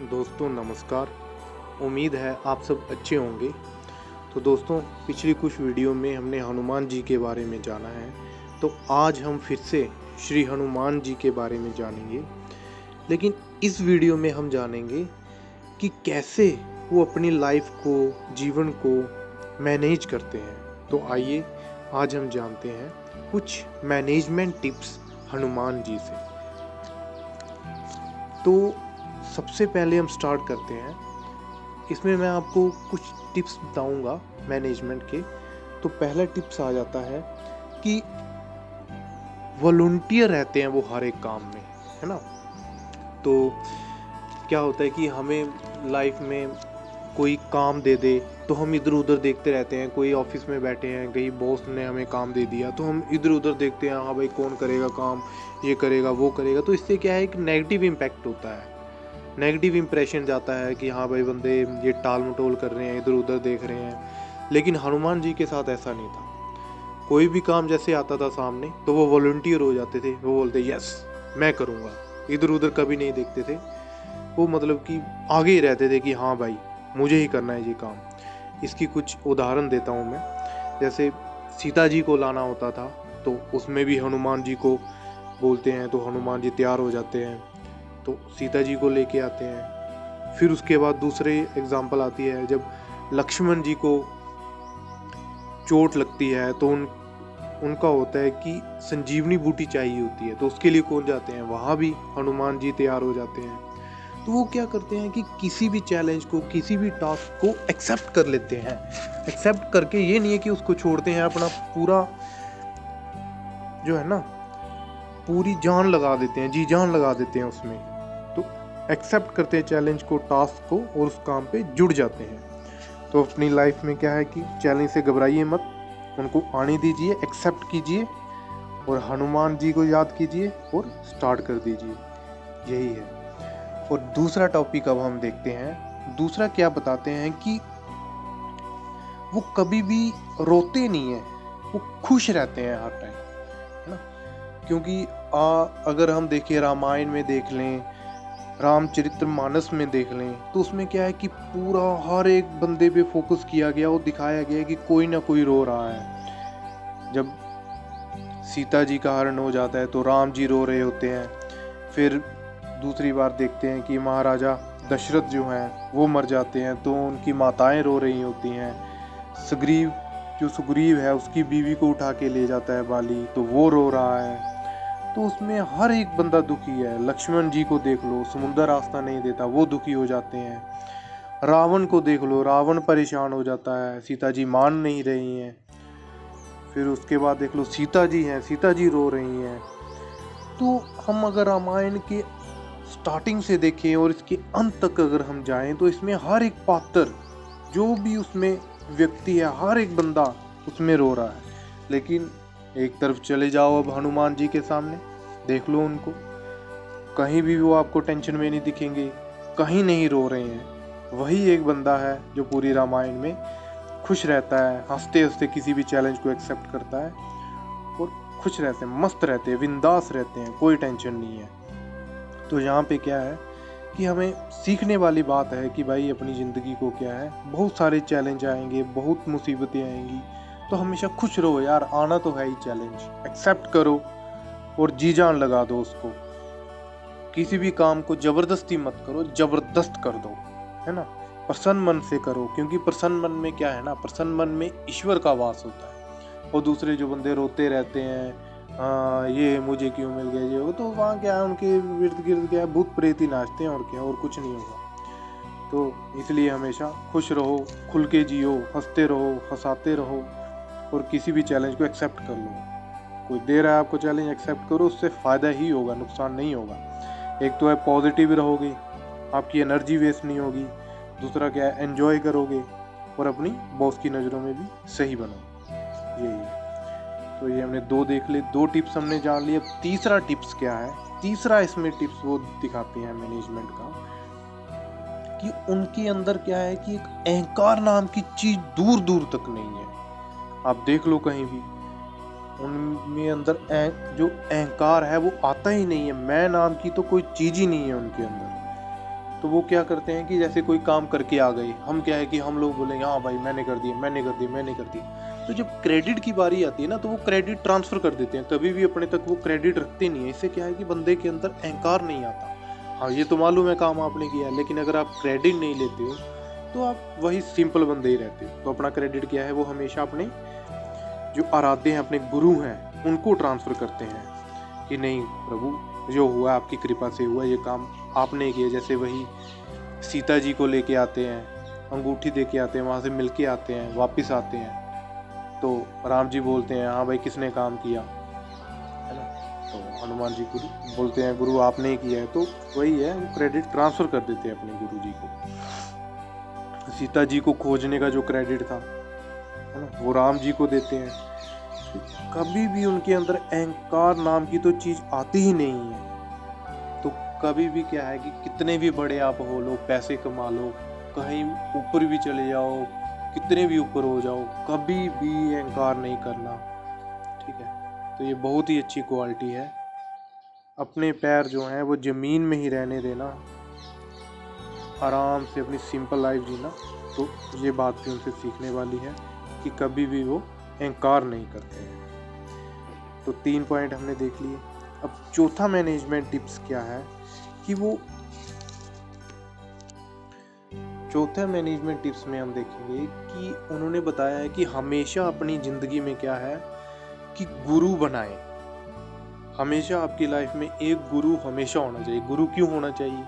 दोस्तों नमस्कार। उम्मीद है आप सब अच्छे होंगे। तो दोस्तों पिछली कुछ वीडियो में हमने हनुमान जी के बारे में जाना है, तो आज हम फिर से श्री हनुमान जी के बारे में जानेंगे। लेकिन इस वीडियो में हम जानेंगे कि कैसे वो अपनी लाइफ को, जीवन को मैनेज करते हैं। तो आइए आज हम जानते हैं कुछ मैनेजमेंट टिप्स हनुमान जी से। तो सबसे पहले हम स्टार्ट करते हैं। इसमें मैं आपको कुछ टिप्स बताऊंगा मैनेजमेंट के। तो पहला टिप्स आ जाता है कि वॉलंटियर रहते हैं वो हर एक काम में, है ना। तो क्या होता है कि हमें लाइफ में कोई काम दे दे तो हम इधर उधर देखते रहते हैं। कोई ऑफिस में बैठे हैं, कहीं बॉस ने हमें काम दे दिया तो हम इधर उधर देखते हैं, हाँ भाई कौन करेगा काम, ये करेगा वो करेगा। तो इससे क्या है, एक नेगेटिव इम्पैक्ट होता है, नेगेटिव इंप्रेशन जाता है कि हाँ भाई बंदे ये टाल मटोल कर रहे हैं, इधर उधर देख रहे हैं। लेकिन हनुमान जी के साथ ऐसा नहीं था। कोई भी काम जैसे आता था सामने तो वो वॉलंटियर हो जाते थे, वो बोलते यस मैं करूँगा, इधर उधर कभी नहीं देखते थे। वो मतलब कि आगे ही रहते थे कि हाँ भाई मुझे ही करना है ये काम। इसकी कुछ उदाहरण देता हूँ मैं। जैसे सीता जी को लाना होता था तो उसमें भी हनुमान जी को बोलते हैं, तो हनुमान जी तैयार हो जाते हैं, तो सीता जी को लेके आते हैं। फिर उसके बाद दूसरे एग्जाम्पल आती है, जब लक्ष्मण जी को चोट लगती है तो उनका होता है कि संजीवनी बूटी चाहिए होती है, तो उसके लिए कौन जाते हैं, वहाँ भी हनुमान जी तैयार हो जाते हैं। तो वो क्या करते हैं कि किसी भी चैलेंज को, किसी भी टास्क को एक्सेप्ट कर लेते हैं। एक्सेप्ट करके ये नहीं है कि उसको छोड़ते हैं, अपना पूरा जो है ना पूरी जान लगा देते हैं, जी जान लगा देते हैं उसमें। तो एक्सेप्ट करते हैं चैलेंज को, टास्क को, और उस काम पे जुड़ जाते हैं। तो अपनी लाइफ में क्या है कि चैलेंज से घबराइए मत, उनको आने दीजिए, एक्सेप्ट कीजिए और हनुमान जी को याद कीजिए और स्टार्ट कर दीजिए। यही है। और दूसरा टॉपिक अब हम देखते हैं। दूसरा क्या बताते हैं कि वो कभी भी रोते नहीं है, वो खुश रहते हैं हर टाइम, है ना। क्योंकि अगर हम देखें, रामायण में देख लें, रामचरितमानस में देख लें, तो उसमें क्या है कि पूरा हर एक बंदे पे फोकस किया गया और दिखाया गया कि कोई ना कोई रो रहा है। जब सीता जी का हरण हो जाता है तो राम जी रो रहे होते हैं। फिर दूसरी बार देखते हैं कि महाराजा दशरथ जो हैं वो मर जाते हैं तो उनकी माताएं रो रही होती हैं। सुग्रीव है, उसकी बीवी को उठा के ले जाता है बाली, तो वो रो रहा है। तो उसमें हर एक बंदा दुखी है। लक्ष्मण जी को देख लो, समुद्र रास्ता नहीं देता, वो दुखी हो जाते हैं। रावण को देख लो, रावण परेशान हो जाता है, सीता जी मान नहीं रही हैं। फिर उसके बाद देख लो सीता जी हैं, सीता जी रो रही हैं। तो हम अगर रामायण के स्टार्टिंग से देखें और इसके अंत तक अगर हम जाएं तो इसमें हर एक पात्र, जो भी उसमें व्यक्ति है, हर एक बंदा उसमें रो रहा है। लेकिन एक तरफ चले जाओ अब हनुमान जी के सामने, देख लो उनको, कहीं भी वो आपको टेंशन में नहीं दिखेंगे, कहीं नहीं रो रहे हैं। वही एक बंदा है जो पूरी रामायण में खुश रहता है, हंसते हंसते किसी भी चैलेंज को एक्सेप्ट करता है और खुश रहते हैं, मस्त रहते हैं, बिंदास रहते हैं, कोई टेंशन नहीं है। तो यहाँ पे क्या है कि हमें सीखने वाली बात है कि भाई अपनी ज़िंदगी को क्या है, बहुत सारे चैलेंज आएंगे, बहुत मुसीबतें आएंगी, तो हमेशा खुश रहो यार, आना तो है ही चैलेंज, एक्सेप्ट करो और जी जान लगा दो उसको। किसी भी काम को जबरदस्ती मत करो, जबरदस्त कर दो, है ना। प्रसन्न मन से करो, क्योंकि प्रसन्न मन में क्या है ना, प्रसन्न मन में ईश्वर का वास होता है। और दूसरे जो बंदे रोते रहते हैं, हाँ ये मुझे क्यों मिल गया, ये वो, तो वहाँ क्या है, उनके इर्द गिर्द क्या है, भूत प्रेत ही नाचते हैं, और क्या, और कुछ नहीं होगा। तो इसलिए हमेशा खुश रहो, खुल के जियो, हंसते रहो, हंसाते रहो और किसी भी चैलेंज को एक्सेप्ट कर लो। कोई दे रहा है आपको चैलेंज, एक्सेप्ट करो, उससे फ़ायदा ही होगा, नुकसान नहीं होगा। एक तो है पॉजिटिव रहोगे, आपकी एनर्जी वेस्ट नहीं होगी। दूसरा क्या है, एंजॉय करोगे और अपनी बॉस की नज़रों में भी सही बनो। यही है। तो ये हमने दो देख लिए, दो टिप्स हमने जान लिए। अब तीसरा टिप्स क्या है, तीसरा इसमें टिप्स वो दिखाते हैं मैनेजमेंट का, कि उनके अंदर क्या है कि एक अहंकार नाम की चीज दूर दूर तक नहीं है। आप देख लो कहीं भी, उनमें अंदर जो अहंकार है वो आता ही नहीं है। मैं नाम की तो कोई चीज ही नहीं है उनके अंदर। तो वो क्या करते हैं कि जैसे कोई काम करके आ गए, हम क्या है कि हम लोग बोलेंगे हाँ भाई मैंने कर दिया, मैंने कर दिया, मैंने कर दिया। तो जब क्रेडिट की बारी आती है ना, तो वो क्रेडिट ट्रांसफर कर देते हैं, कभी भी अपने तक वो क्रेडिट रखते नहीं है। इससे क्या है कि बंदे के अंदर अहंकार नहीं आता। हाँ ये तो मालूम है काम आपने किया है, लेकिन अगर आप क्रेडिट नहीं लेते हो तो आप वही सिंपल बंदे ही रहते हो। तो अपना क्रेडिट क्या है, वो हमेशा अपने जो आराध्य हैं, अपने गुरु हैं, उनको ट्रांसफर करते हैं कि नहीं प्रभु, जो हुआ आपकी कृपा से हुआ, ये काम आपने किया। जैसे वही सीता जी को लेके आते हैं, अंगूठी दे के आते हैं, वहाँ से मिल के आते हैं, वापस आते हैं, तो राम जी बोलते हैं हाँ भाई किसने काम किया, है ना। तो हनुमान जी गुरु बोलते हैं गुरु आपने ही किया है। तो वही है, वो क्रेडिट ट्रांसफर कर देते हैं अपने गुरु जी को। सीता जी को खोजने का जो क्रेडिट था, है ना, वो राम जी को देते हैं। कभी भी उनके अंदर अहंकार नाम की तो चीज आती ही नहीं है। तो कभी भी क्या है कि कितने भी बड़े आप हो लो, पैसे कमा लो, कहीं ऊपर भी चले जाओ, कितने भी ऊपर हो जाओ, कभी भी अहंकार नहीं करना, ठीक है। तो ये बहुत ही अच्छी क्वालिटी है। अपने पैर जो हैं वो जमीन में ही रहने देना, आराम से अपनी सिंपल लाइफ जीना। तो ये बात भी उनसे सीखने वाली है कि कभी भी वो अहंकार नहीं करते हैं। तो 3 पॉइंट हमने देख लिए। अब चौथा मैनेजमेंट टिप्स क्या है कि वो चौथा मैनेजमेंट टिप्स में हम देखेंगे कि उन्होंने बताया है कि हमेशा अपनी ज़िंदगी में क्या है कि गुरु बनाएं। हमेशा आपकी लाइफ में एक गुरु हमेशा होना चाहिए। गुरु क्यों होना चाहिए?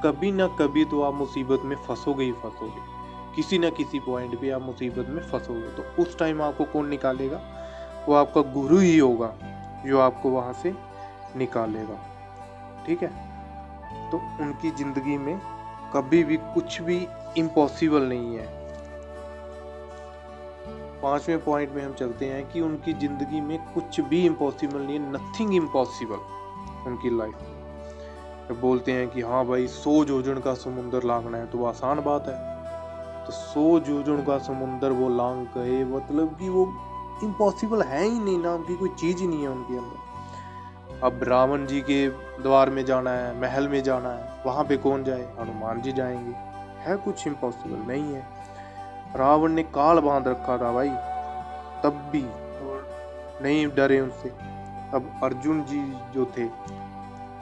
कभी ना कभी तो आप मुसीबत में फंसोगे ही फंसोगे, किसी ना किसी पॉइंट पे आप मुसीबत में फंसोगे। तो उस टाइम आपको कौन निकालेगा? वो आपका गुरु ही होगा जो आपको वहाँ से निकालेगा, ठीक है। तो उनकी ज़िंदगी में कभी भी कुछ भी इम्पॉसिबल नहीं है। 5वें पॉइंट में हम चलते हैं कि उनकी ज़िंदगी में कुछ भी इम्पॉसिबल नहीं है, नथिंग इम्पॉसिबल उनकी लाइफ में। बोलते हैं कि हाँ भाई 100 जोजन का समुंदर लांघना है, तो वो आसान बात है। तो 100 जोजन का समुंदर वो लांघ गए, मतलब कि वो इम्पॉसिबल है ही नहीं, नाम की कोई चीज़ ही नहीं है उनके अंदर। अब रावण जी के द्वार में जाना है, महल में जाना है, वहाँ पे कौन जाए? हनुमान जी जाएंगे। है कुछ इम्पॉसिबल नहीं है। रावण ने काल बांध रखा था भाई, तब भी नहीं डरे उनसे। अब अर्जुन जी जो थे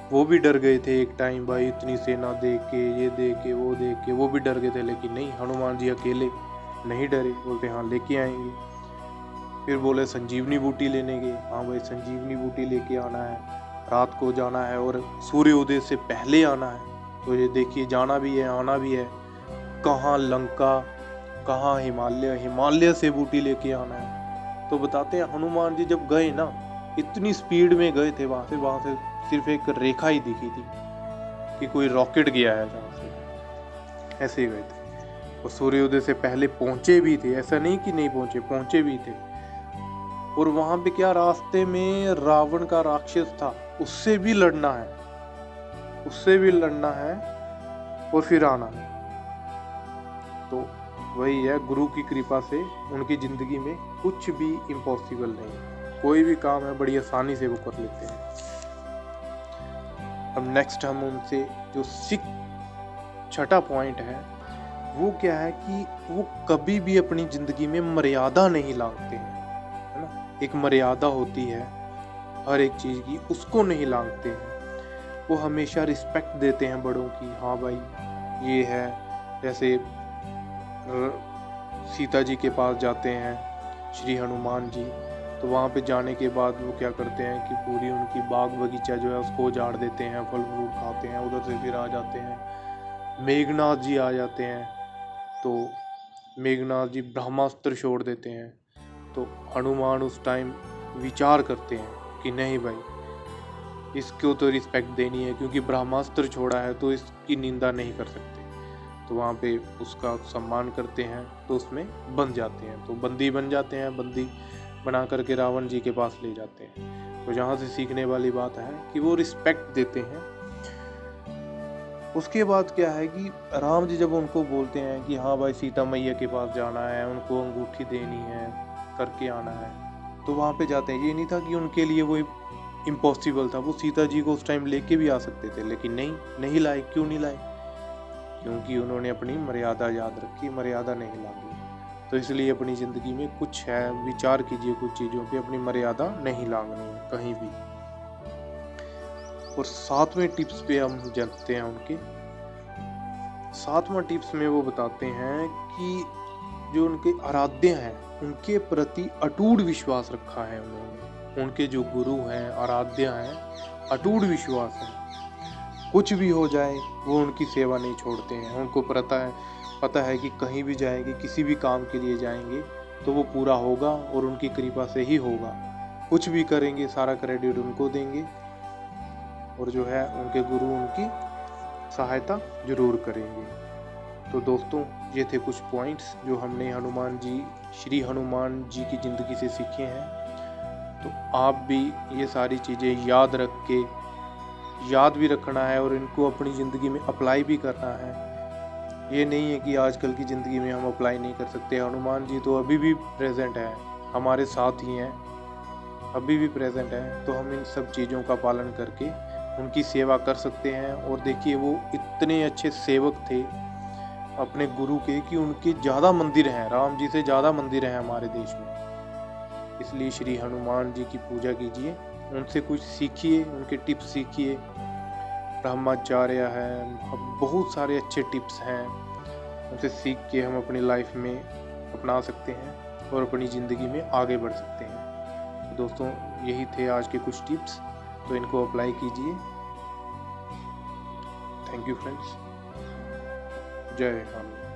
वो भी डर गए थे एक टाइम, भाई इतनी सेना देख के, ये देख के, वो देख के, वो भी डर गए थे। लेकिन नहीं, हनुमान जी अकेले नहीं डरे, बोलते हाँ लेके आएंगे। फिर बोले संजीवनी बूटी लेने गए, हाँ भाई संजीवनी बूटी लेके आना है, रात को जाना है और सूर्योदय से पहले आना है। तो ये देखिए, जाना भी है आना भी है। कहाँ लंका, कहाँ हिमालय, हिमालय से बूटी लेके आना है। तो बताते हैं हनुमान जी जब गए ना, इतनी स्पीड में गए थे, वहाँ से सिर्फ एक रेखा ही दिखी थी कि कोई रॉकेट गया है जहाँ से, ऐसे ही गए थे। और सूर्योदय से पहले पहुँचे भी थे, ऐसा नहीं कि नहीं पहुँचे, पहुँचे भी थे। और वहाँ पे क्या, रास्ते में रावण का राक्षस था, उससे भी लड़ना है, उससे भी लड़ना है और फिर आना है। तो वही है, गुरु की कृपा से उनकी ज़िंदगी में कुछ भी इम्पॉसिबल नहीं, कोई भी काम है बड़ी आसानी से वो कर लेते हैं। अब नेक्स्ट हम उनसे जो छठा पॉइंट है वो क्या है कि वो कभी भी अपनी ज़िंदगी में मर्यादा नहीं लांघते हैं, है ना। एक मर्यादा होती है हर एक चीज़ की, उसको नहीं लांघते हैं। वो हमेशा रिस्पेक्ट देते हैं बड़ों की। हाँ भाई ये है, जैसे सीता जी के पास जाते हैं श्री हनुमान जी, तो वहाँ पे जाने के बाद वो क्या करते हैं कि पूरी उनकी बाग बगीचा जो है उसको उजाड़ देते हैं, फल फ्रूट खाते हैं, उधर से फिर आ जाते हैं। मेघनाथ जी आ जाते हैं, तो मेघनाथ जी ब्रह्मास्त्र छोड़ देते हैं। तो हनुमान उस टाइम विचार करते हैं कि नहीं भाई इसको तो रिस्पेक्ट देनी है, क्योंकि ब्रह्मास्त्र छोड़ा है तो इसकी निंदा नहीं कर सकते। तो वहाँ पे उसका सम्मान करते हैं, तो उसमें बंध जाते हैं, तो बंदी बन जाते हैं, बंदी बना करके रावण जी के पास ले जाते हैं। तो यहाँ से सीखने वाली बात है कि वो रिस्पेक्ट देते हैं। उसके बाद क्या है कि राम जी जब उनको बोलते हैं कि हाँ भाई सीता मैया के पास जाना है, उनको अंगूठी देनी है, करके आना है, तो वहाँ पे जाते हैं। ये नहीं था कि उनके लिए वो इम्पॉसिबल था, वो सीता जी को उस टाइम लेके भी आ सकते थे, लेकिन नहीं लाए। क्यों नहीं लाए? क्योंकि उन्होंने अपनी मर्यादा याद रखी, मर्यादा नहीं लांघी। तो इसलिए अपनी ज़िंदगी में कुछ है, विचार कीजिए कुछ चीज़ों पे, अपनी मर्यादा नहीं लांघनी है कहीं भी। और 7वें टिप्स पे हम जानते हैं उनके। 7वां टिप्स में वो बताते हैं कि जो उनके आराध्य हैं, उनके प्रति अटूट विश्वास रखा है उन्होंने। उनके जो गुरु हैं, आराध्य हैं, अटूट विश्वास है। कुछ भी हो जाए वो उनकी सेवा नहीं छोड़ते हैं। उनको पता है कि कहीं भी जाएंगे, किसी भी काम के लिए जाएंगे तो वो पूरा होगा और उनकी कृपा से ही होगा। कुछ भी करेंगे सारा क्रेडिट उनको देंगे, और जो है उनके गुरु उनकी सहायता जरूर करेंगे। तो दोस्तों, ये थे कुछ पॉइंट्स जो हमने श्री हनुमान जी की ज़िंदगी से सीखे हैं। तो आप भी ये सारी चीज़ें याद भी रखना है और इनको अपनी ज़िंदगी में अप्लाई भी करना है। ये नहीं है कि आजकल की ज़िंदगी में हम अप्लाई नहीं कर सकते। हनुमान जी तो अभी भी प्रेजेंट है, हमारे साथ ही हैं, अभी भी प्रेजेंट है। तो हम इन सब चीज़ों का पालन करके उनकी सेवा कर सकते हैं। और देखिए, वो इतने अच्छे सेवक थे अपने गुरु के कि उनके ज़्यादा मंदिर हैं, राम जी से ज़्यादा मंदिर हैं हमारे देश में। इसलिए श्री हनुमान जी की पूजा कीजिए, उनसे कुछ सीखिए, उनके टिप्स सीखिए। ब्रह्मचार्य है, बहुत सारे अच्छे टिप्स हैं, उनसे सीख के हम अपनी लाइफ में अपना सकते हैं और अपनी ज़िंदगी में आगे बढ़ सकते हैं। तो दोस्तों, यही थे आज के कुछ टिप्स, तो इनको अप्लाई कीजिए। Thank you friends. जय हनुमान।